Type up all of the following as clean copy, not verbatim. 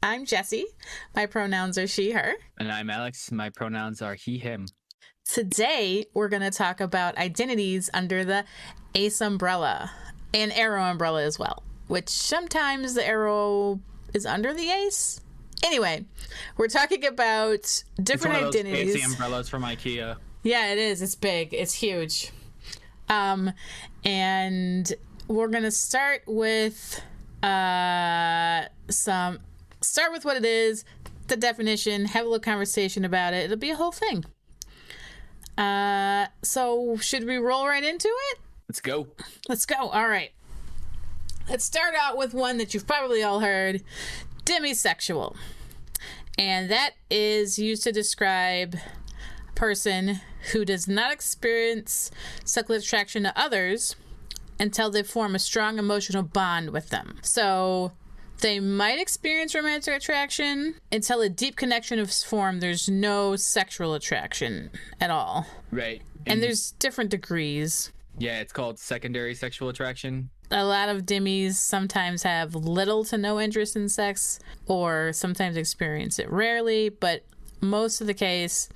I'm Jessie. My pronouns are she, her. And I'm Alex. My pronouns are he, him. Today, we're going to talk about identities under the ACE umbrella and arrow umbrella as well, which sometimes the arrow is under the ACE. Anyway, we're talking about different it's one identities. Of those fancy umbrellas from IKEA. Yeah, it is. It's big. It's huge. And we're going to start with start with what it is, the definition, have a little conversation about it. It'll be a whole thing. So should we roll right into it? Let's go. Let's go. All right. Let's start out with one that you've probably all heard, demisexual. And that is used to describe a person who does not experience sexual attraction to others until they form a strong emotional bond with them. So they might experience romantic attraction until a deep connection is formed. There's no sexual attraction at all. Right. And there's different degrees. Yeah, it's called secondary sexual attraction. A lot of demis sometimes have little to no interest in sex, or sometimes experience it rarely, but most of the case,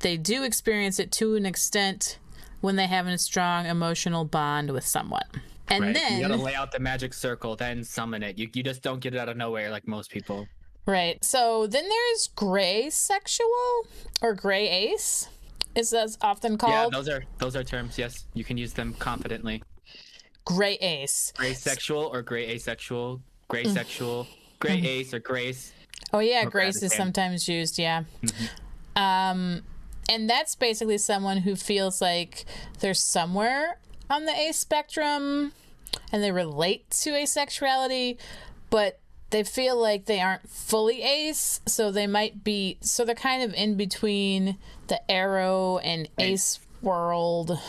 they do experience it to an extent when they have a strong emotional bond with someone. And right. then you gotta lay out the magic circle, then summon it. You just don't get it out of nowhere like most people. Right. So then there's gray sexual or gray ace, is that often called. Yeah, those are terms. Yes, you can use them confidently. Gray ace. Gray sexual or gray asexual. Gray sexual. Gray ace or grace. Oh yeah, grace is sometimes used. Yeah. And that's basically someone who feels like they're somewhere on the ace spectrum and they relate to asexuality, but they feel like they aren't fully ace, so they're kind of in between the arrow and ace world.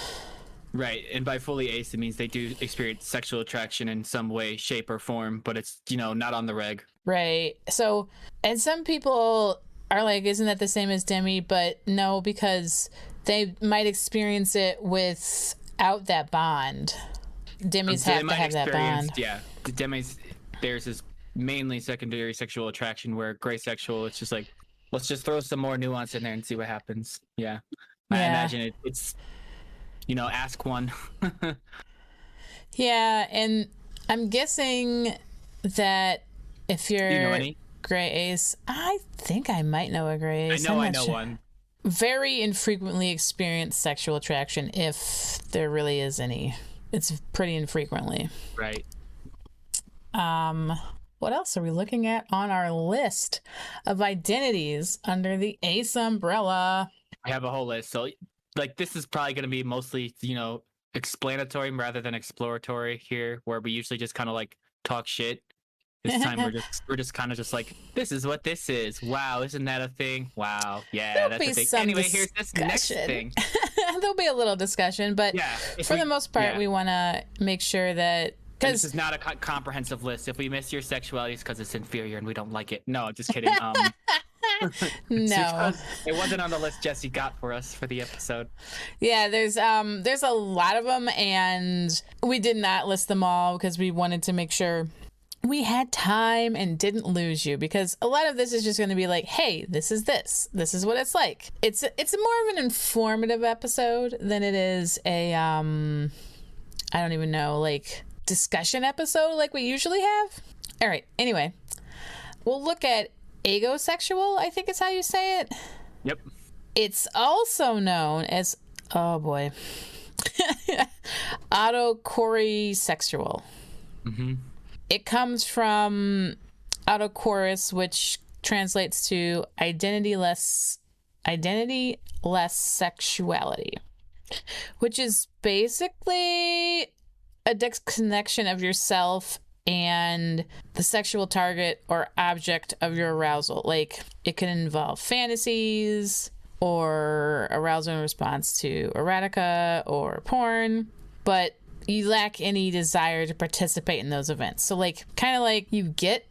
Right, and by fully ace, it means they do experience sexual attraction in some way, shape, or form, but it's, not on the reg. Right. So, and some people are like, isn't that the same as demi? But no, because they might experience it without that bond. Demis have to have that bond. Yeah, the demis, theirs is mainly secondary sexual attraction, where gray sexual, it's just like, let's just throw some more nuance in there and see what happens. Yeah. I imagine it's, ask one. Yeah, and I'm guessing that if you're... Do you know any? Gray ace, I think I might know a gray ace. I know one. Very infrequently experience sexual attraction, if there really is any. It's pretty infrequently. Right. What else are we looking at on our list of identities under the ACE umbrella? I have a whole list. So, this is probably going to be mostly, explanatory rather than exploratory here, where we usually just kind of talk shit. This time we're just kind of just like, this is what this is. Wow, isn't that a thing? Wow, yeah, that's a thing. Anyway, here's this next thing. There'll be a little discussion, but for the most part, we want to make sure that... This is not a comprehensive list. If we miss your sexuality, it's because it's inferior and we don't like it. No, just kidding. No, it wasn't on the list Jessie got for us for the episode. Yeah, there's a lot of them, and we did not list them all because we wanted to make sure we had time and didn't lose you, because a lot of this is just going to be like, hey, this is what it's like. It's more of an informative episode than it is a I don't even know, discussion episode like we usually have. All right, anyway, we'll look at agosexual, I think is how you say it. Yep. It's also known as, oh boy, autochorisexual. Mm-hmm. It comes from autochorus, which translates to identity-less sexuality, which is basically a disconnection of yourself and the sexual target or object of your arousal. It can involve fantasies or arousal in response to erotica or porn, but you lack any desire to participate in those events. So kind of you get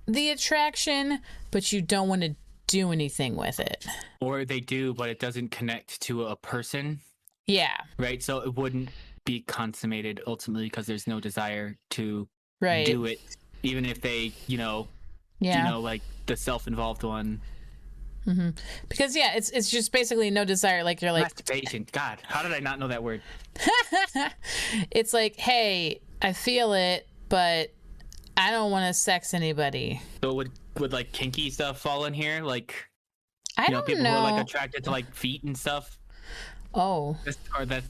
the attraction, but you don't want to do anything with it. Or they do, but it doesn't connect to a person. Yeah. Right? So it wouldn't be consummated ultimately because there's no desire to right. do it, even if they, Yeah. like the self-involved one. Because yeah, it's just basically no desire. Like you're like, Masturbation. God, how did I not know that word? it's like, hey, I feel it, but I don't want to sex anybody. So would like kinky stuff fall in here? Like, I don't people who are like know. attracted to like feet and stuff. Oh, Or that.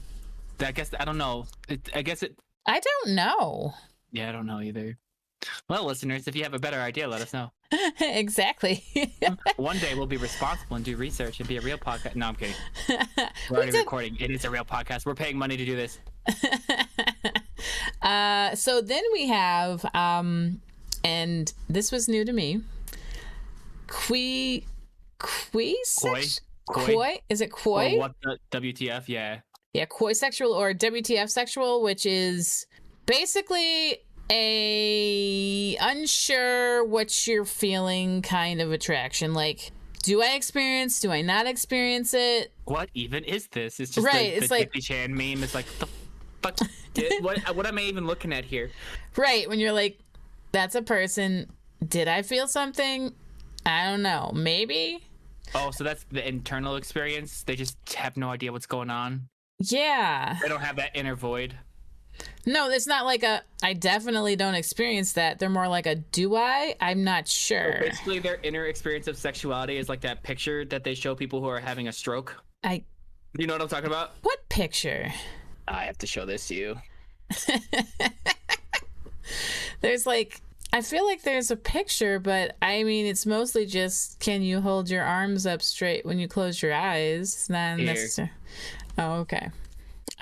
I guess I don't know. I guess it. I don't know. Yeah, I don't know either. Well, listeners, if you have a better idea, let us know. Exactly. One day we'll be responsible and do research and be a real podcast. No, I'm kidding. We're We already did- recording. It is a real podcast. We're paying money to do this. So then we have, and this was new to me. Koi. Koi? Koi? Is it koi? Or what the WTF? Yeah. Yeah, koi sexual or WTF sexual, which is basically a unsure what you're feeling kind of attraction. Like, do I not experience it? What even is this? It's just Right, the it's like- Jackie Chan meme. It's like the fuck. What am I even looking at here? Right, when you're like, that's a person. Did I feel something? I don't know. Maybe? Oh, so that's the internal experience. They just have no idea what's going on. Yeah. They don't have that inner void. No, it's not like I definitely don't experience that. They're more like a do I? I'm not sure. Basically, their inner experience of sexuality is like that picture that they show people who are having a stroke. You know what I'm talking about? What picture? I have to show this to you. There's like, I feel like there's a picture, but I mean, it's mostly just, can you hold your arms up straight when you close your eyes? It's not necessarily. Oh, okay.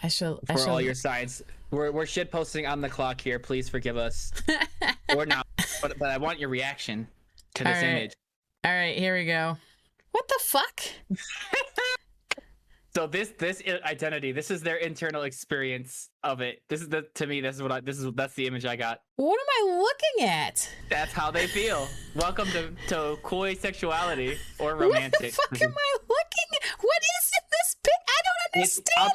I shall. All your science. We're shit posting on the clock here. Please forgive us. Or not. But I want your reaction to this image. All right, here we go. What the fuck? So this identity, this is their internal experience of it. This is to me. That's the image I got. What am I looking at? That's how they feel. Welcome to koi sexuality or romantic. What the fuck am I looking at? What is in this pic? I don't understand. I'll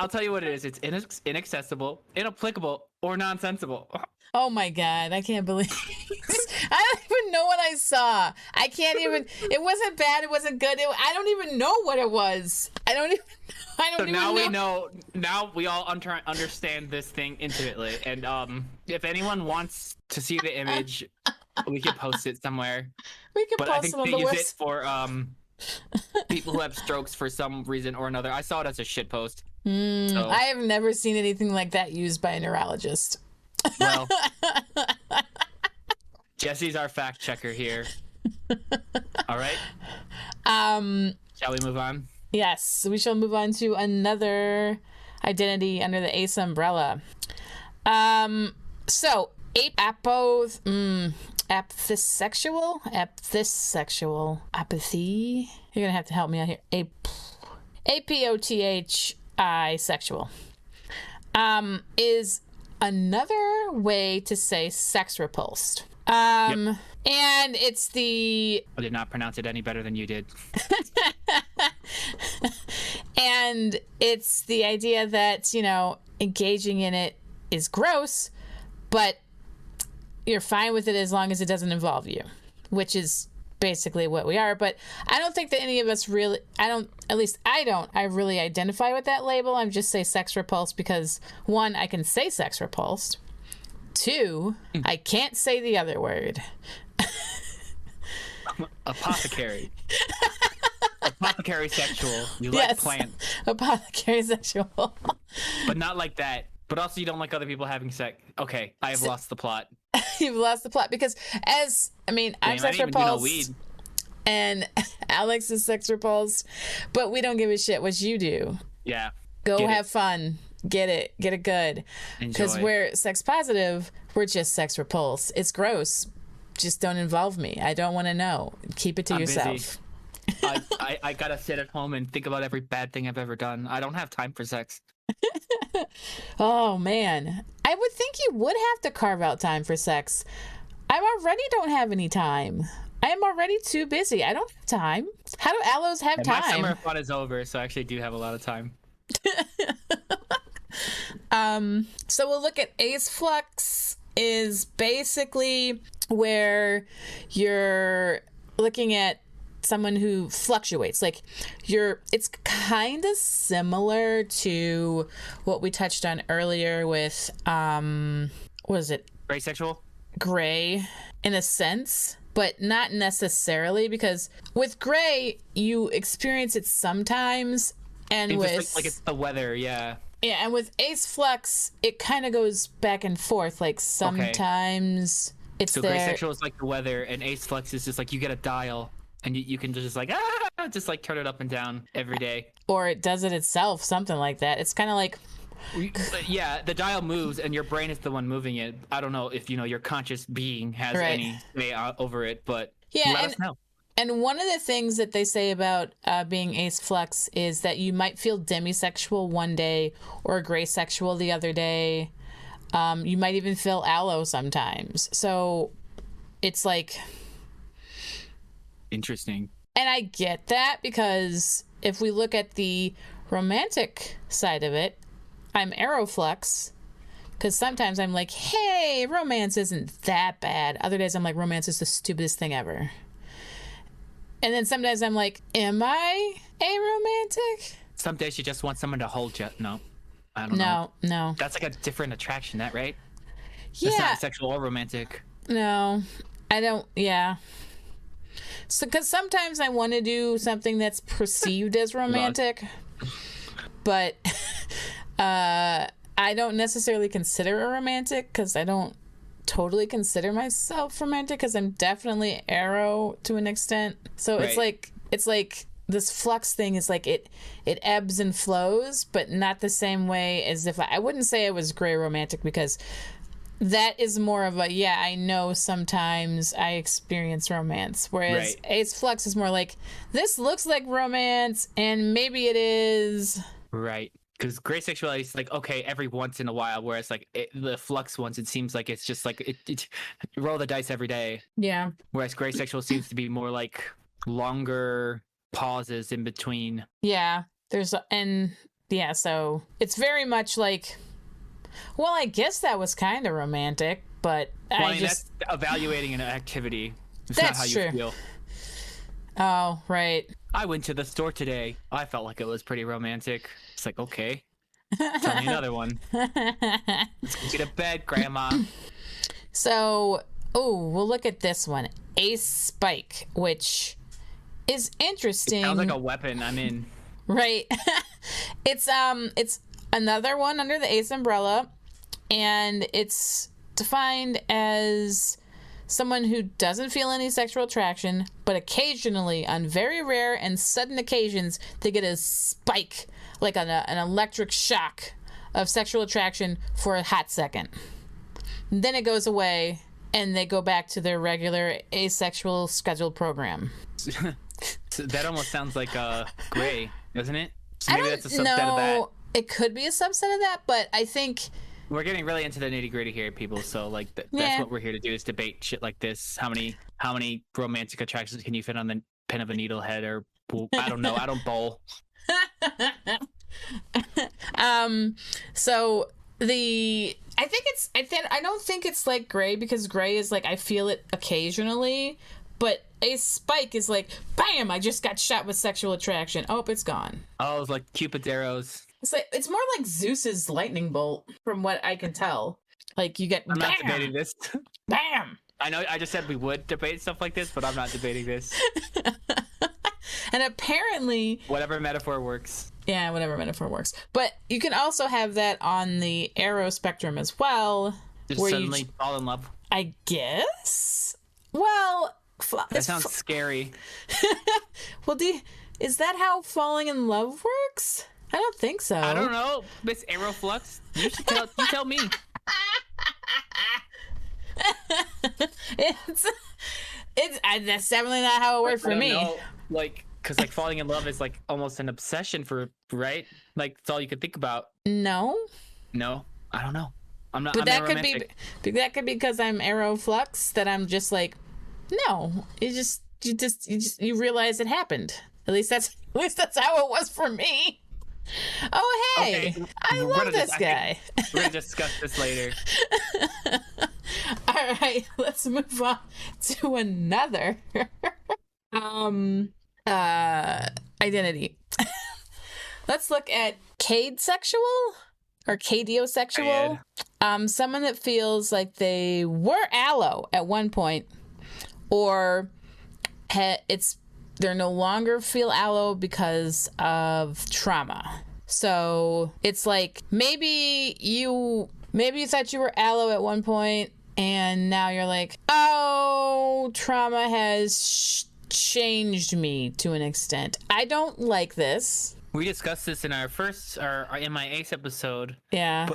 tell you what it is. It's inaccessible, inapplicable, or nonsensible. Oh my god, I can't believe I don't even know what I saw. I can't even. It wasn't bad. It wasn't good. I don't even know what it was. I don't even. So now we know. Now we all understand this thing intimately. And if anyone wants to see the image, we can post it somewhere. We can But post I think it on they the use website. it for people who have strokes for some reason or another. I saw it as a shit post. So, I have never seen anything like that used by a neurologist. well, Jesse's our fact checker here. All right. Shall we move on? Yes, we shall move on to another identity under the ACE umbrella. So apathisexual, apathy. You're gonna have to help me out here. APOTHI sexual. Is another way to say sex repulsed. And it's the I did not pronounce it any better than you did. and it's the idea that, engaging in it is gross, but you're fine with it as long as it doesn't involve you, which is basically what we are. But I don't think that any of us really, I really identify with that label. I'm just say sex repulsed because, one, I can say sex repulsed. Two, I can't say the other word. Apothecary. Apothecary sexual. You like Yes. plants. Apothecary sexual. But not like that. But also you don't like other people having sex. Okay, I have lost the plot. You've lost the plot because I'm Damn, sex I didn't even do no repulsed. weed. And Alex is sex repulsed, but we don't give a shit what you do. Yeah. Go Get it. have fun. Get it good. Because Enjoy. we're sex positive, we're just sex repulsed. It's gross. Just don't involve me. I don't want to know. Keep it to I'm yourself. busy. I gotta sit at home and think about every bad thing I've ever done. I don't have time for sex. Oh man, I would think you would have to carve out time for sex. I already don't have any time. I am already too busy. I don't have time. How do aloes have And my summer time? fun is over, so I actually do have a lot of time. So we'll look at ace flux is basically where you're looking at someone who fluctuates. Like it's kind of similar to what we touched on earlier with what is it? Gray sexual? Gray in a sense, but not necessarily, because with gray you experience it sometimes, and It's with just like it's the weather, yeah. yeah, and with ace flux it kind of goes back and forth. Like sometimes it's So there. gray sexual is like the weather, and ace flux is just like you get a dial, and you can just like just like turn it up and down every day. Or it does it itself, something like that. It's kind of like Yeah, the dial moves, and your brain is the one moving it. I don't know if your conscious being has any say over it, but yeah, let us know. And one of the things that they say about being ace flux is that you might feel demisexual one day or gray sexual the other day. You might even feel allo sometimes. So it's like interesting. And I get that, because if we look at the romantic side of it, I'm aeroflux, because sometimes I'm like, hey, romance isn't that bad. Other days I'm like, romance is the stupidest thing ever. And then sometimes I'm like, am I aromantic? Some days you just want someone to hold you. No, I don't know. No. That's like a different attraction, that right? Yeah. It's not sexual or romantic. No, I don't. Yeah. So, because sometimes I want to do something that's perceived as romantic, but I don't necessarily consider it romantic, because I don't totally consider myself romantic, because I'm definitely aro to an extent. So it's like this flux thing is like it ebbs and flows, but not the same way as if I wouldn't say I was gray romantic, because that is more of a, I know sometimes I experience romance. Whereas ace flux is more like, this looks like romance and maybe it is. Right. Because gray sexuality is like, okay, every once in a while, whereas like the flux ones, it seems like it's just like it roll the dice every day. Yeah. Whereas gray sexual seems to be more like longer pauses in between. Yeah. So it's very much like, well, I guess that was kind of romantic, but that's evaluating an activity. It's that's not how true. you feel. Oh, right. I went to the store today. I felt like it was pretty romantic. It's like, okay, tell me another one. Let's go get to bed, Grandma. So, we'll look at this one. Ace Spike, which is interesting. It sounds like a weapon. I'm in. Right. It's another one under the ace umbrella, and it's defined as someone who doesn't feel any sexual attraction, but occasionally, on very rare and sudden occasions, they get a spike, like an electric shock of sexual attraction for a hot second. Then it goes away, and they go back to their regular asexual scheduled program. So that almost sounds like gray, doesn't it? So maybe that's a I don't subset of that. know. It could be a subset of that, but I think We're getting really into the nitty gritty here, people. So like that's what we're here to do, is debate shit like this. How many romantic attractions can you fit on the pin of a needlehead, or I don't know. I don't bowl. So I don't think it's like gray, because gray is like I feel it occasionally, but a spike is like, bam, I just got shot with sexual attraction. Oh, it's gone. Oh, it's like Cupid's arrows. It's more like Zeus's lightning bolt, from what I can tell. Like you get I'm bam, not debating this. bam. I know I just said we would debate stuff like this, but I'm not debating this. And apparently, Whatever metaphor works. yeah, whatever metaphor works. But you can also have that on the arrow spectrum as well. Just where suddenly fall in love. I guess. Well, That sounds scary. well, is that how falling in love works? I don't think so. I don't know, Miss Aeroflux. You should tell me. That's definitely not how it worked for me. Know. Like, because like falling in love is like almost an obsession right? Like it's all you could think about. No, I don't know. I'm not. But I'm that not could romantic. be that could be because I'm aeroflux, that I'm just like, no. You realize it happened. At least that's how it was for me. Oh, hey, Okay, I love this guy. We're gonna discuss this later. All right, let's move on to another um identity. Let's look at cade-sexual or cadiosexual. Someone that feels like they were allo at one point, or they're no longer feel allo because of trauma. So it's like maybe you thought you were allo at one point, and now you're like, oh, trauma has changed me to an extent. I don't like this. We discussed this in our in my ace episode. Yeah.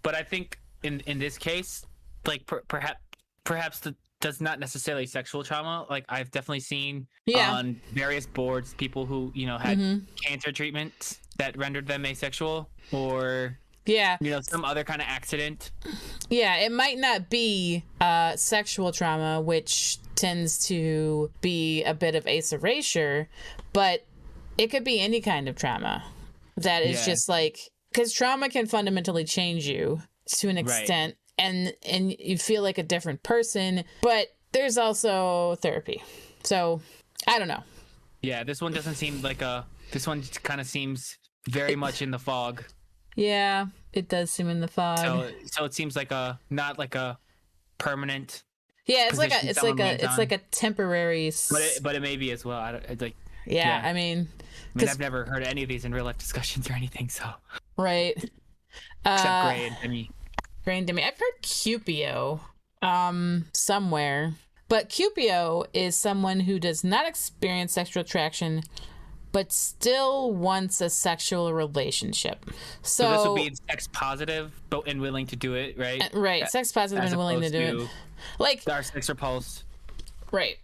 But I think in this case, like perhaps does not necessarily sexual trauma. Like I've definitely seen on various boards people who had cancer treatments that rendered them asexual, or some other kind of accident. Yeah, it might not be sexual trauma, which tends to be a bit of ace erasure, but it could be any kind of trauma that is just like, because trauma can fundamentally change you to an extent, and you feel like a different person, but there's also therapy. So I don't know. Yeah, this one doesn't seem like this one kind of seems very much in the fog. Yeah, it does seem in the fog. So it seems like not like a permanent. Yeah, it's like a temporary. But it may be as well. Yeah, I mean, I've never heard any of these in real life discussions or anything. So right. Except Gray and Demi. I've heard Cupio somewhere, but Cupio is someone who does not experience sexual attraction but still wants a sexual relationship. So this would be sex positive but and willing to do it, right? Right, sex positive and willing to do it. Like our sex repulsed. Right.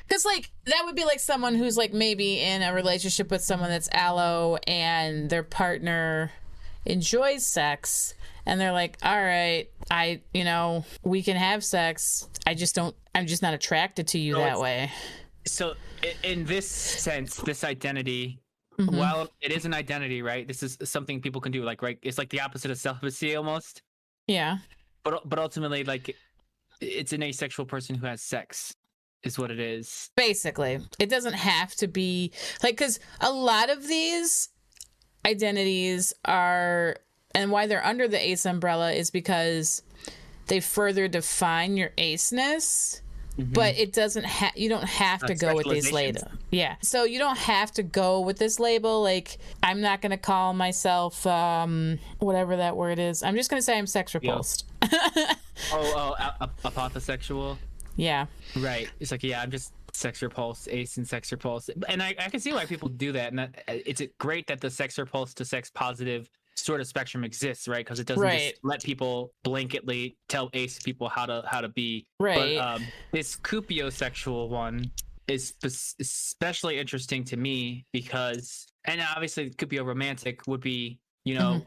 Because, like, that would be like someone who's, like, maybe in a relationship with someone that's allo and their partner enjoys sex, and they're like, all right, we can have sex. I'm just not attracted to you that way. So, in this sense, this identity, while it is an identity, right? This is something people can do, like, right? It's like the opposite of celibacy almost. Yeah. But ultimately, like, it's an asexual person who has sex. Is what it is. Basically. It doesn't have to be like, because a lot of these identities are, and why they're under the ace umbrella is because they further define your aceness, but it doesn't you don't have to go with these labels. Yeah. So you don't have to go with this label. Like, I'm not going to call myself, whatever that word is. I'm just going to say I'm sex repulsed. Apothosexual. Yeah. Right. It's like, I'm just sex repulsed, ace and sex repulsed. And I can see why people do that. And that it's great that the sex repulsed to sex positive sort of spectrum exists, right? Because it doesn't just let people blanketly tell ace people how to be. Right. But this cupiosexual one is especially interesting to me because, and obviously cupio romantic would be, a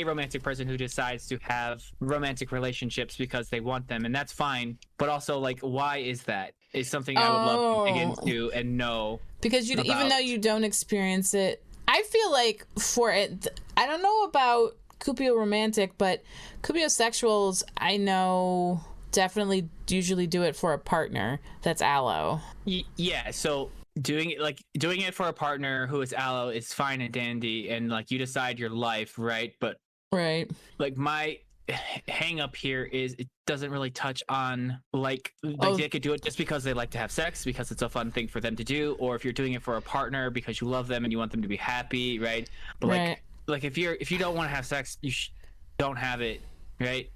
romantic person who decides to have romantic relationships because they want them, and that's fine. But also, like, why is that? Is something I would love to dig into and know. Because even though you don't experience it, I feel like for it, I don't know about cupio romantic, but cupiosexuals, I know definitely usually do it for a partner that's allo. Yeah, so doing it for a partner who is allo is fine and dandy, and like you decide your life, right? But like my hang up here is it doesn't really touch on like they could do it just because they like to have sex because it's a fun thing for them to do, or if you're doing it for a partner because you love them and you want them to be happy, right? But like if you don't want to have sex, you don't have it. Right.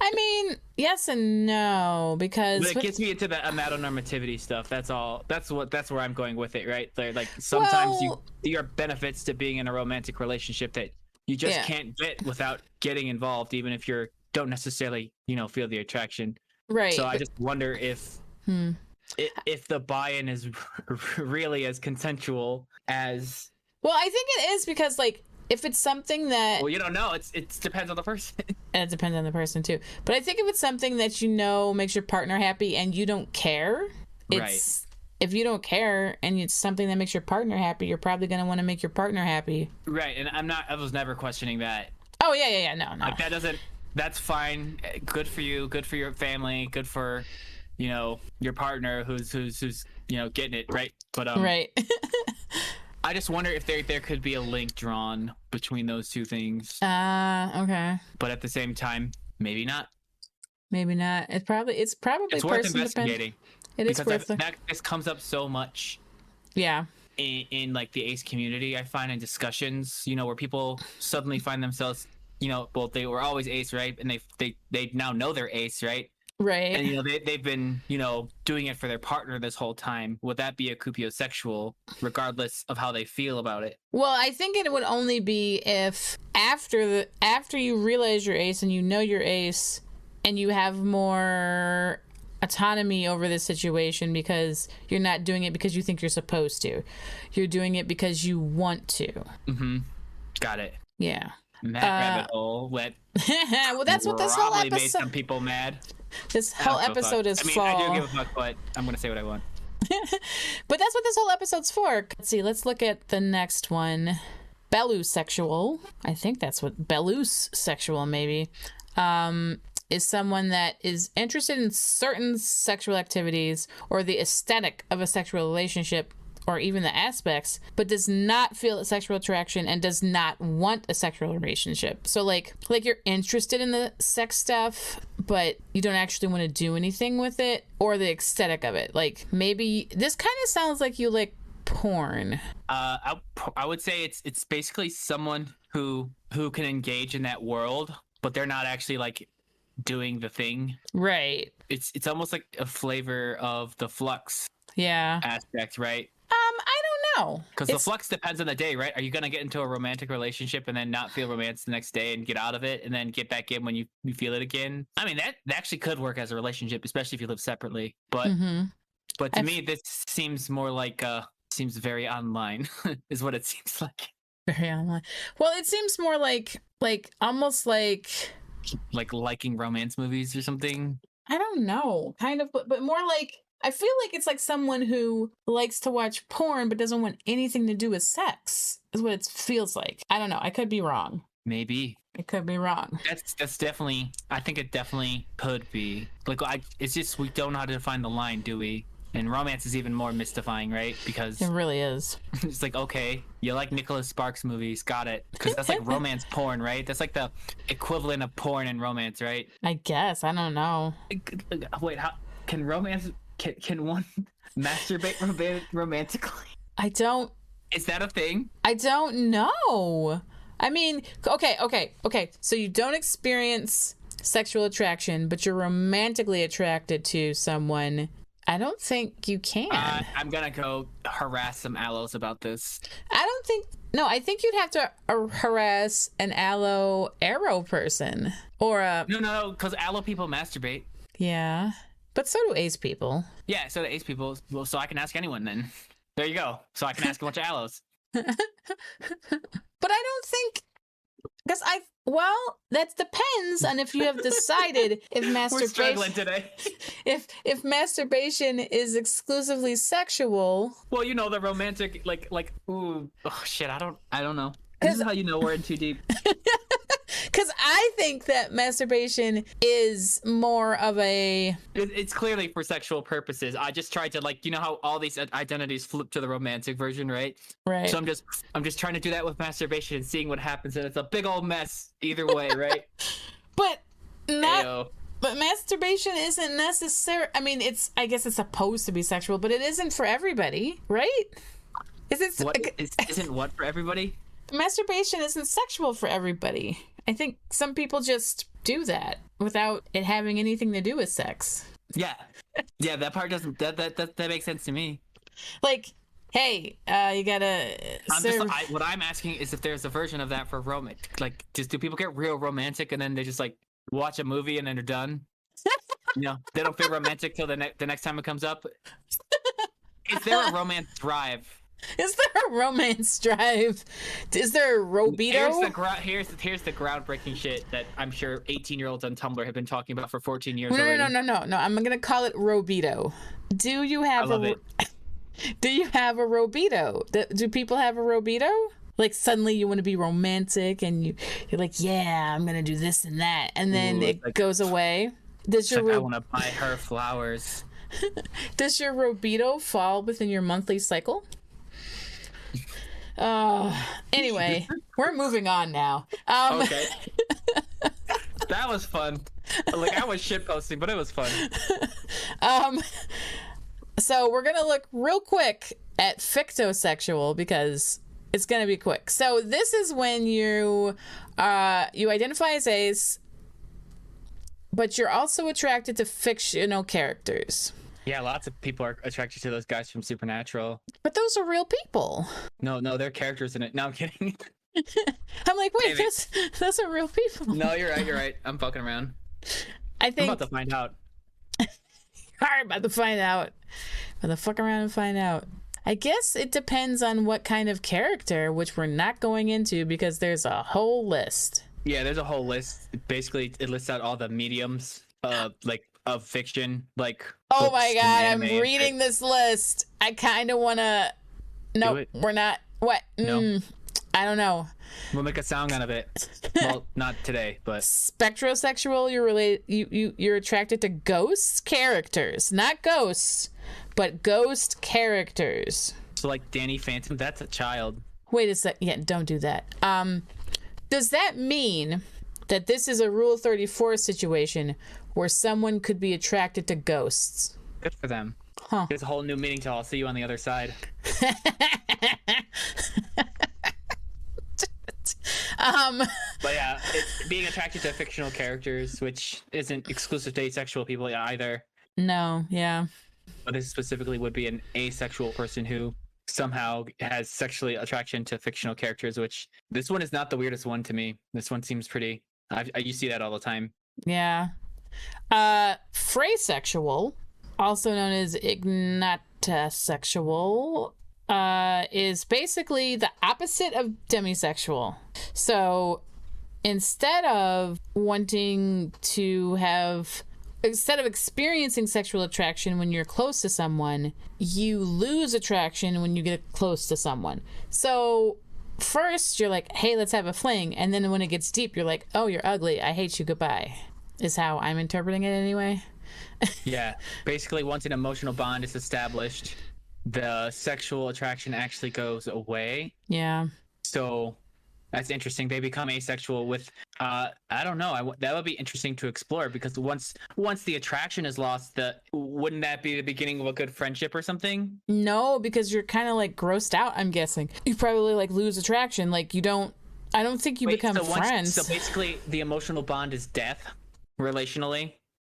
I mean, yes and no, because but it gets me into the amatonormativity stuff. That's all. That's where I'm going with it. Right. Like sometimes there are benefits to being in a romantic relationship that you just can't get without getting involved, even if you don't necessarily feel the attraction. Right. So I just wonder if the buy-in is really as consensual as. Well, I think it is because like. If it's something that... Well, you don't know. It depends on the person. And it depends on the person, too. But I think if it's something that makes your partner happy and you don't care, if you don't care and it's something that makes your partner happy, you're probably going to want to make your partner happy. Right, and I was never questioning that. Oh, yeah, no. Like, that that's fine. Good for you. Good for your family. Good for, your partner who's getting it right. But Right. I just wonder if there could be a link drawn between those two things. Okay. But at the same time, maybe not. Maybe not. It's probably It's worth investigating. It is worth it. This comes up so much. Yeah. In like the ace community, I find in discussions, where people suddenly find themselves, well, they were always ace, right? And they now know they're ace, right? Right. And they've been doing it for their partner this whole time. Would that be a cupiosexual, regardless of how they feel about it? Well, I think it would only be if after you realize you're ace and you know you're ace, and you have more autonomy over the situation because you're not doing it because you think you're supposed to. You're doing it because you want to. Mm-hmm. Got it. Yeah. That rabbit hole went. Well, that's what this whole episode made some people mad. This whole episode is for. I do give a fuck, but I'm gonna say what I want. But that's what this whole episode's for. Let's see. Let's look at the next one. Bellusexual. I think that's what Bellusexual maybe. Is someone that is interested in certain sexual activities or the aesthetic of a sexual relationship or even the aspects, but does not feel a sexual attraction and does not want a sexual relationship. So like you're interested in the sex stuff, but you don't actually want to do anything with it or the aesthetic of it. Like maybe this kind of sounds like you like porn. I would say it's basically someone who can engage in that world, but they're not actually like doing the thing. Right. It's almost like a flavor of the flux aspect, right? I don't know. Because the flux depends on the day, right? Are you gonna get into a romantic relationship and then not feel romance the next day and get out of it and then get back in when you feel it again? I mean, that actually could work as a relationship, especially if you live separately. But but to me, this seems more like seems very online, is what it seems like. Very online. Well, it seems more like almost like liking romance movies or something. I don't know, kind of, but more like I feel like it's like someone who likes to watch porn but doesn't want anything to do with sex is what it feels like. I don't know. I could be wrong. Maybe. It could be wrong. That's definitely. I think it definitely could be. Like it's just we don't know how to define the line, do we? And romance is even more mystifying, right? Because it really is. It's like, okay, you like Nicholas Sparks movies, got it. Because that's like romance porn, right? That's like the equivalent of porn and romance, right? I guess. I don't know. Wait, how can romance? Can one masturbate romantically? I don't. Is that a thing? I don't know. I mean, okay. So you don't experience sexual attraction, but you're romantically attracted to someone. I don't think you can. I'm gonna go harass some allos about this. I think you'd have to harass an arrow person or a. No, because allo people masturbate. Yeah, but so do ace people. Yeah, so do ace people. Well, so I can ask anyone then. There you go. So I can ask a bunch of allos. But I don't think. Because that depends on if you have decided if masturbation. We're struggling today. If masturbation is exclusively sexual. Well, the romantic, like, ooh, oh shit, I don't know. This is how you know we're in too deep. Because I think that masturbation is more of a. It's clearly for sexual purposes. I just tried to how all these identities flip to the romantic version, right? Right. So I'm just trying to do that with masturbation and seeing what happens, and it's a big old mess either way, right? But not. Ayo. But masturbation isn't necessary. I mean, I guess it's supposed to be sexual, but it isn't for everybody, right? Isn't what for everybody? Masturbation isn't sexual for everybody. I think some people just do that without it having anything to do with sex. Yeah, that part doesn't. That makes sense to me. Like, hey, you gotta. What I'm asking is if there's a version of that for romantic. Like, do people get real romantic and then they just like watch a movie and then they're done? They don't feel romantic till the next time it comes up. Is there a romance drive? Is there a romance drive? Is there a Robito? Here's the groundbreaking shit that I'm sure 18-year-olds on Tumblr have been talking about for 14 years No. I'm gonna call it Robito. Do you have Do you have a Robito? Do people have a Robito? Like suddenly you want to be romantic and you're like, yeah, I'm gonna do this and that, and then Ooh, it like, goes away. Does it's your like I want to buy her flowers. does your libido fall within your monthly cycle? Anyway, we're moving on now. Okay, that was fun. Like I was shit posting, but it was fun. So we're gonna look real quick at fictosexual because it's gonna be quick. So this is when you identify as ace, but you're also attracted to fictional characters. Yeah, lots of people are attracted to those guys from Supernatural. But those are real people. No, they're characters in it. No, I'm kidding. I'm like, wait, those are real people. No, you're right. You're right. I'm fucking around. I think I'm about to find out. I'm about to find out. About to fuck around and find out. I guess it depends on what kind of character, which we're not going into because there's a whole list. Yeah, there's a whole list. Basically, it lists out all the mediums, like of fiction, like. Oh books my and god, I'm anime and reading shit. this list. I kind of want to. No, it. we're not. What? No. I don't know. We'll make a sound out of it. Well, not today, but Spectrosexual, you're attracted to ghost characters, not ghosts, but ghost characters. so like Danny Phantom, that's a child. Wait a sec. Yeah, don't do that. Does that mean that this is a Rule 34 situation where someone could be attracted to ghosts? Good for them. Huh. There's a whole new meaning to I'll see you on the other side. But yeah, it's being attracted to fictional characters, which isn't exclusive to asexual people either. No, yeah. But this specifically would be an asexual person who somehow has sexually attraction to fictional characters, which this one is not the weirdest one to me. This one seems pretty. You see that all the time. Yeah. Phrasexual, also known as ignatasexual, is basically the opposite of demisexual. So instead of experiencing sexual attraction when you're close to someone, you lose attraction when you get close to someone. So first you're like, hey, let's have a fling. And then when it gets deep, you're like, oh, you're ugly. I hate you. Goodbye. Is how I'm interpreting it anyway. Yeah. Basically, once an emotional bond is established, the sexual attraction actually goes away. Yeah. So that's interesting. They become asexual with, I don't know. That would be interesting to explore because once the attraction is lost, wouldn't that be the beginning of a good friendship or something? No, because you're kind of like grossed out, I'm guessing. You probably like lose attraction. Like I don't think you become friends. So basically the emotional bond is death relationally.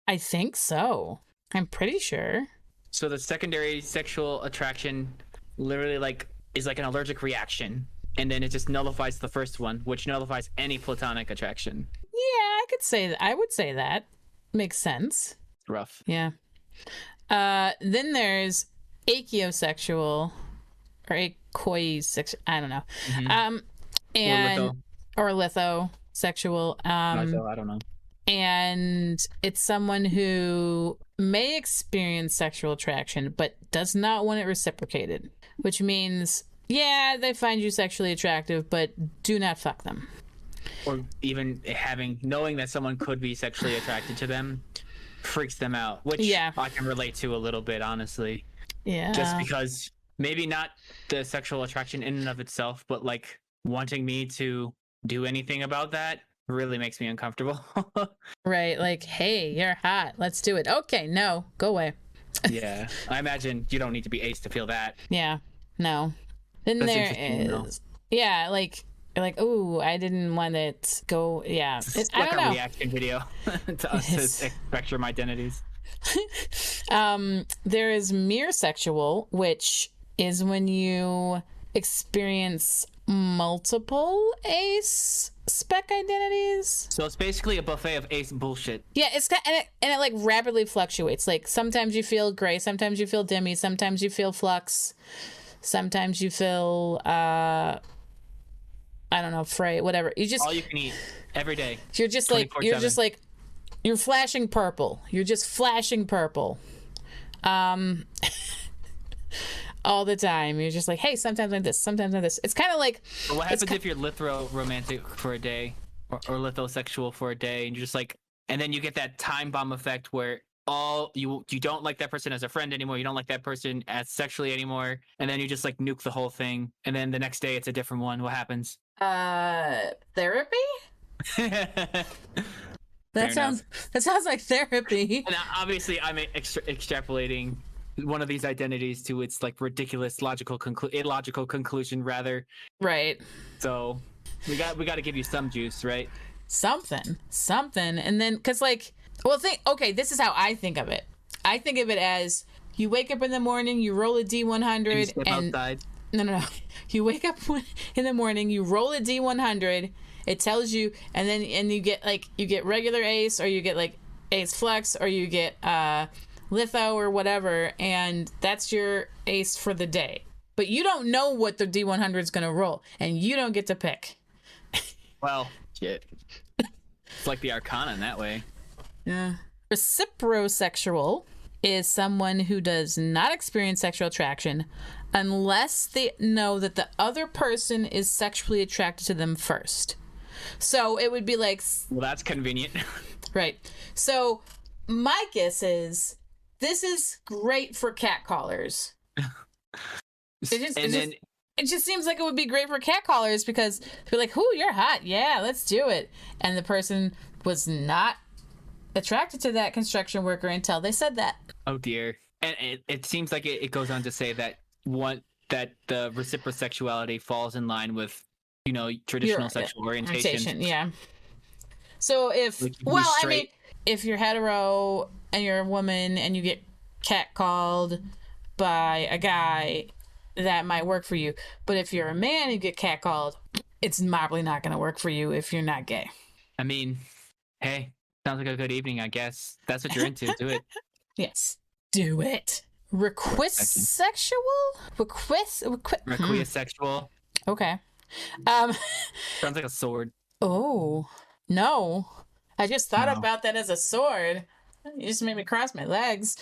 I think so. I'm pretty sure. So the secondary sexual attraction literally is like an allergic reaction. And then it just nullifies the first one, which nullifies any platonic attraction. Yeah, I could say that. I would say that. Makes sense. Rough. Yeah. Then there's achiosexual or acoisexual. I don't know. Mm-hmm. Or lithosexual. I don't know. And it's someone who may experience sexual attraction but does not want it reciprocated, which means, yeah, they find you sexually attractive, but do not fuck them. Or even knowing that someone could be sexually attracted to them freaks them out, which I can relate to a little bit, honestly. Yeah. Just because maybe not the sexual attraction in and of itself, but like wanting me to do anything about that really makes me uncomfortable. Right. Like, hey, you're hot. Let's do it. Okay. No, go away. Yeah. I imagine you don't need to be ace to feel that. Yeah. No. Then there is, yeah, like, you're like, ooh, I didn't want it go. Yeah. It's I like don't a know. reaction video to us to spectrum identities. There is mere sexual, which is when you experience multiple ace spec identities. So it's basically a buffet of ace bullshit. Yeah, and it like rapidly fluctuates. Like sometimes you feel gray, sometimes you feel demi, sometimes you feel flux, sometimes you feel I don't know, fray, whatever. You just all you can eat every day. You're just like you're flashing purple. You're just flashing purple. all the time. You're just like, hey, sometimes like this, sometimes like this. It's kind of like. But what happens if you're litho-romantic for a day, or lithosexual for a day, and you're just like, and then you get that time bomb effect where you don't like that person as a friend anymore, you don't like that person as sexually anymore, and then you just like nuke the whole thing, and then the next day it's a different one. What happens? Therapy? That sounds like therapy. And obviously I'm extrapolating one of these identities to its like ridiculous illogical conclusion rather. Right. So we got to give you some juice, right? Something. And then, because like, well, okay, this is how I think of it. I think of it as you wake up in the morning, you roll a D100 and outside. No. You wake up in the morning, you roll a D100, it tells you, and you get regular ace, or you get like ace flex, or you get litho or whatever, and that's your ace for the day. But you don't know what the D100 is going to roll, and you don't get to pick. Well, shit. It's like the Arcana in that way. Yeah. Reciprosexual is someone who does not experience sexual attraction unless they know that the other person is sexually attracted to them first. So it would be like... Well, that's convenient. Right. So my guess is this is great for catcallers. It just seems like it would be great for catcallers because they're like, "Ooh, you're hot. Yeah, let's do it." And the person was not attracted to that construction worker until they said that. Oh dear. And it seems like it goes on to say that the reciprosexuality falls in line with, traditional sexual orientation. Yeah. So if if you're hetero and you're a woman and you get catcalled by a guy, that might work for you. But if you're a man and you get catcalled, it's probably not going to work for you if you're not gay. I mean, hey, sounds like a good evening, I guess. That's what you're into. Do it. Yes. Do it. Requisexual? Requiesexual. Okay. Sounds like a sword. Oh, no. I just thought about that as a sword. You just made me cross my legs.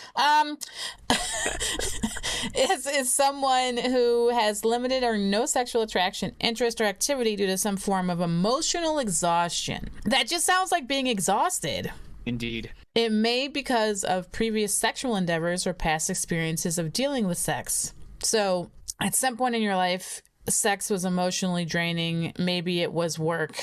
Is someone who has limited or no sexual attraction, interest, or activity due to some form of emotional exhaustion. That just sounds like being exhausted. Indeed. It may be because of previous sexual endeavors or past experiences of dealing with sex. So, at some point in your life, sex was emotionally draining. Maybe it was work.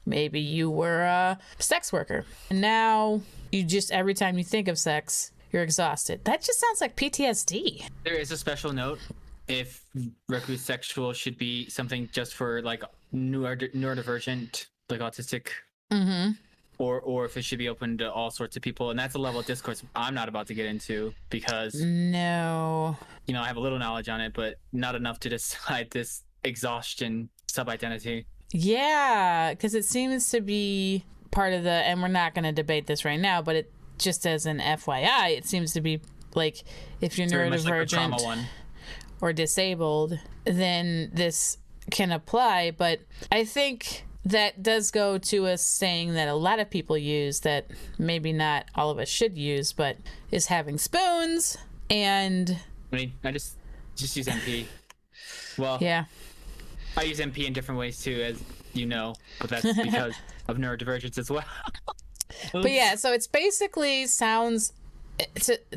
Maybe you were a sex worker. And now, you just, every time you think of sex, you're exhausted. That just sounds like PTSD. There is a special note if requisexual should be something just for like neurodivergent, like autistic. Mm-hmm. Or if it should be open to all sorts of people. And that's a level of discourse I'm not about to get into because no, I have a little knowledge on it, but not enough to decide this exhaustion sub-identity. Yeah, because it seems to be part of and we're not going to debate this right now, but it just as an FYI, it seems to be like if you're neurodivergent like or disabled, then this can apply. But I think that does go to a saying that a lot of people use that maybe not all of us should use, but is having spoons. And I mean, I just use MP. Well, yeah, I use MP in different ways too, as you know, but that's because of neurodivergence as well. But yeah, so it's basically sounds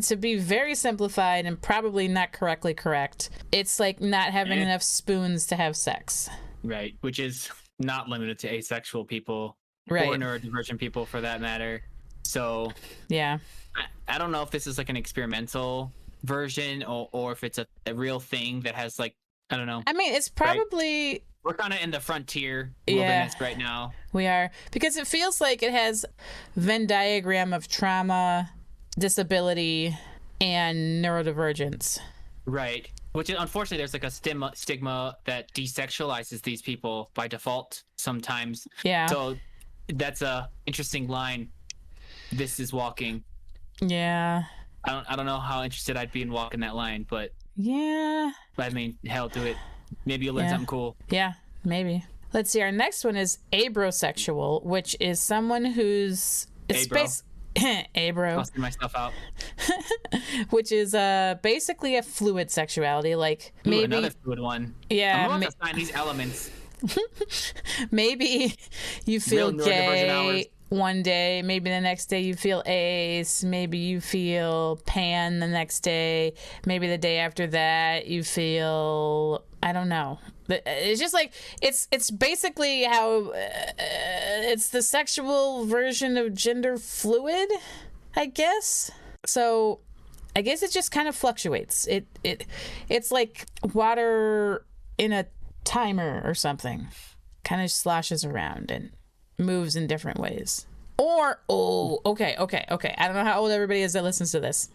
to be very simplified and probably not correctly correct. It's like not having enough spoons to have sex. Right, which is not limited to asexual people, right, or neurodivergent people for that matter. So yeah, I don't know if this is like an experimental version or if it's a real thing that has like, I don't know. I mean, it's probably... Right? We're kind of in the frontier wilderness right now. We are. Because it feels like it has Venn diagram of trauma, disability, and neurodivergence. Right. Which, unfortunately, there's like a stigma that desexualizes these people by default sometimes. Yeah. So that's a interesting line this is walking. Yeah. I don't know how interested I'd be in walking that line, but... Yeah. I mean, hell, do it. Maybe you'll learn something cool. Yeah, maybe. Let's see. Our next one is abrosexual, which is someone who's... Hey, bro. Busting myself out. Which is basically a fluid sexuality. Like Ooh, maybe, another fluid one. I'm yeah, about to find these elements. maybe you feel Real neurodivergent hours. gay one day, maybe the next day you feel ace, maybe you feel pan the next day, maybe the day after that you feel, I don't know. It's just like it's basically how it's the sexual version of gender fluid, I guess. So I guess it just kind of fluctuates. It's like water in a timer or something. Kind of sloshes around and moves in different ways. Or, okay. I don't know how old everybody is that listens to this,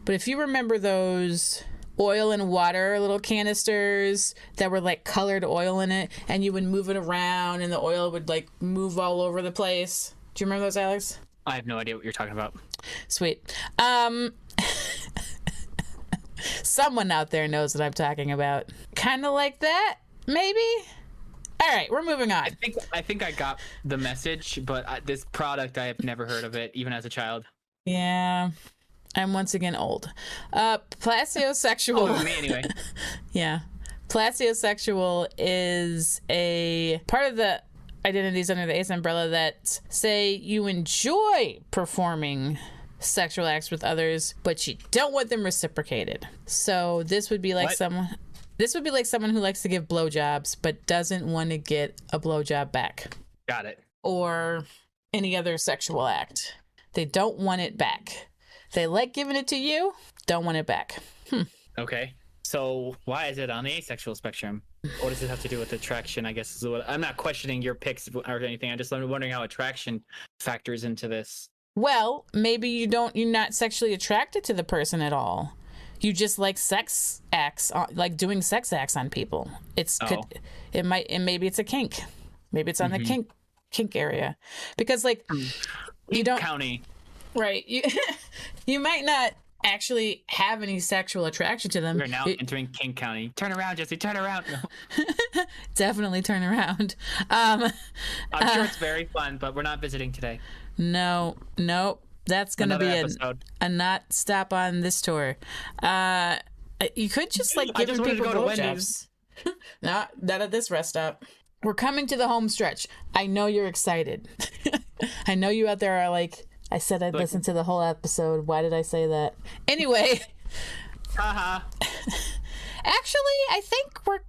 but if you remember those oil and water little canisters that were like colored oil in it, and you would move it around and the oil would like move all over the place. Do you remember those, Alex? I have no idea what you're talking about. Sweet. Someone out there knows what I'm talking about. Kind of like that, maybe? All right, we're moving on. I think I got the message, but this product, I have never heard of it, even as a child. Yeah, I'm once again old. Plasiosexual. Oh, me anyway. Yeah. Plasiosexual is a part of the identities under the ACE umbrella that say you enjoy performing sexual acts with others, but you don't want them reciprocated. So this would be like someone who likes to give blowjobs but doesn't want to get a blowjob back. Got it. Or any other sexual act. They don't want it back. They like giving it to you, don't want it back. Okay. So why is it on the asexual spectrum? What does it have to do with attraction? I guess is what I'm not questioning your picks or anything. I'm wondering how attraction factors into this. Well, maybe you're not sexually attracted to the person at all. You just like sex acts, like doing sex acts on people. Maybe it's a kink. Maybe it's on the kink area, because like you don't county, right? You might not actually have any sexual attraction to them. We're now entering kink county. Turn around, Jesse. Turn around. No. Definitely turn around. I'm sure it's very fun, but we're not visiting today. No. That's going to be a not stop on this tour. You could just like give people blowjobs. Not at this rest stop. We're coming to the home stretch. I know you're excited. I know you out there are like, I said I'd listen to the whole episode. Why did I say that? Anyway. Haha. Actually, I think we're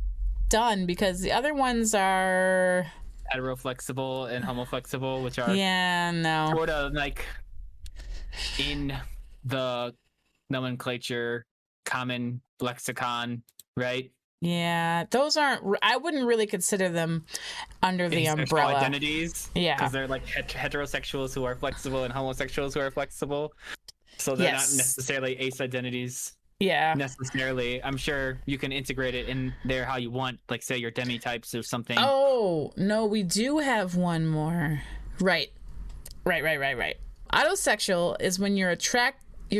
done because the other ones are heteroflexible and homoflexible, which are sort of like in the nomenclature common lexicon, right? Yeah, those aren't, I wouldn't really consider them under the umbrella. Identities, yeah, because they're like heterosexuals who are flexible and homosexuals who are flexible, so they're not necessarily ace identities. Yeah, necessarily. I'm sure you can integrate it in there how you want, like say your demi types or something. Oh no, we do have one more. Right. Autosexual is when you're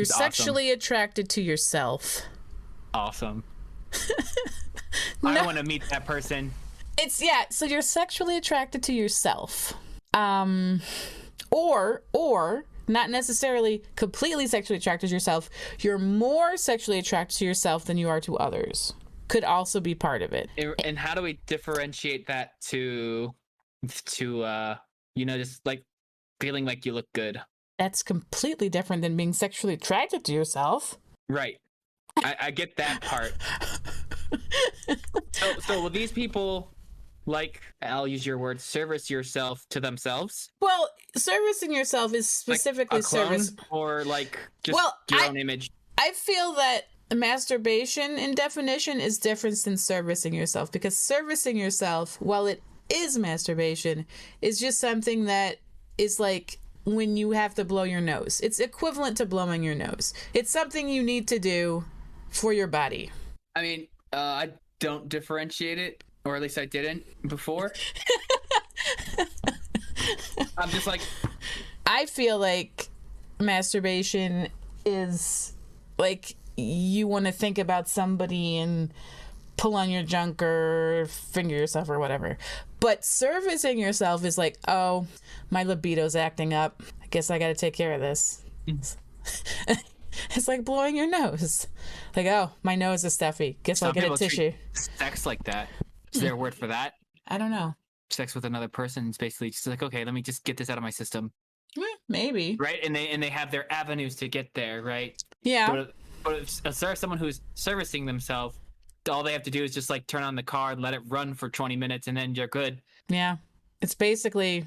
sexually attracted to yourself. Awesome. No. I want to meet that person. So you're sexually attracted to yourself. Or not necessarily completely sexually attracted to yourself. You're more sexually attracted to yourself than you are to others. Could also be part of it. And how do we differentiate that to just like feeling like you look good? That's completely different than being sexually attracted to yourself. Right. I get that part. So will these people, like, I'll use your word, service yourself to themselves? Well, servicing yourself is specifically like a clone, service, or like just your own image. I feel that masturbation in definition is different than servicing yourself, because servicing yourself, while it is masturbation, is just something that is like when you have to blow your nose. It's equivalent to blowing your nose. It's something you need to do for your body. I mean, I don't differentiate it, or at least I didn't before. I'm just like, I feel like masturbation is like you want to think about somebody and pull on your junk or finger yourself or whatever. But servicing yourself is like, oh, my libido's acting up. I guess I got to take care of this. It's like blowing your nose. Like, oh, my nose is stuffy. Guess I'll get a tissue. Sex like that. Is there a word for that? I don't know. Sex with another person is basically just like, okay, let me just get this out of my system. Maybe. Right? And they have their avenues to get there, right? Yeah. But if someone who's servicing themselves, all they have to do is just like turn on the car and let it run for 20 minutes and then you're good. Yeah. It's basically,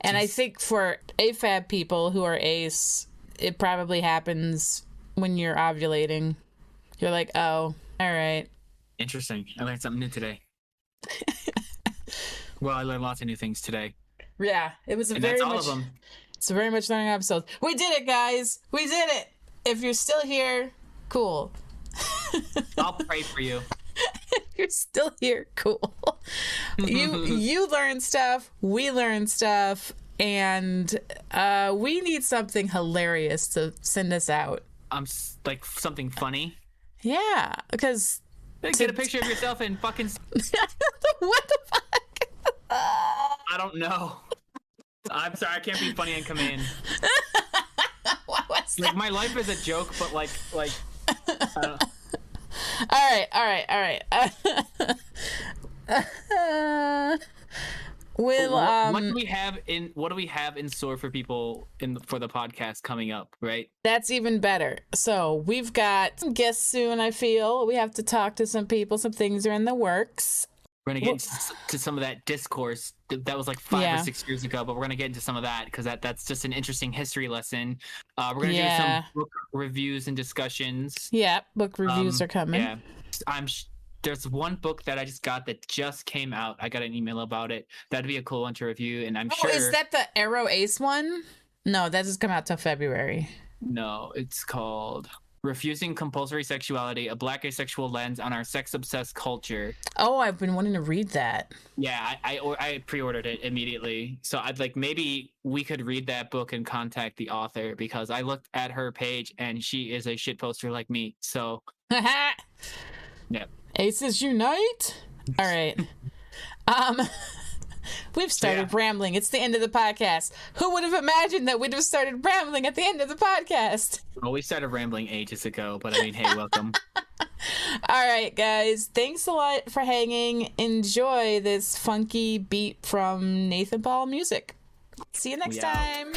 and I think for AFAB people who are ace, it probably happens when you're ovulating. You're like, oh, all right. Interesting. I learned something new today. Well, I learned lots of new things today. Yeah, it was and that's all of them. It's a very much learning episode. We did it, guys. We did it. If you're still here, cool. I'll pray for you. If you're still here, cool. You learn stuff. We learn stuff. And we need something hilarious to send us out. Like something funny. Yeah, because get a picture of yourself and fucking. What the fuck? I don't know. I'm sorry, I can't be funny on command. What was that? Like my life is a joke, but like. All right. What do we have in store for people for the podcast coming up, right? That's even better. So we've got some guests soon. I feel we have to talk to some people. Some things are in the works. We're gonna get into some of that discourse that was like 5 or 6 years ago, but we're gonna get into some of that because that's just an interesting history lesson. We're gonna do some book reviews and discussions. Yeah, book reviews are coming. Yeah, there's one book that I just got that just came out. I got an email about it. That'd be a cool one to review, and I'm sure. Is that the Arrow Ace one? No, that doesn't come out till February. No, it's called Refusing Compulsory Sexuality, a Black Asexual Lens on Our Sex-Obsessed Culture. Oh, I've been wanting to read that. Yeah, I pre-ordered it immediately. So I'd like maybe we could read that book and contact the author because I looked at her page and she is a shit poster like me. So yeah. Aces unite. All right. We've started rambling. It's the end of the podcast. Who would have imagined that we'd have started rambling at the end of the podcast? Well, we started rambling ages ago, but I mean, hey, welcome. All right, guys. Thanks a lot for hanging. Enjoy this funky beat from Nathan Paul music. See you next time.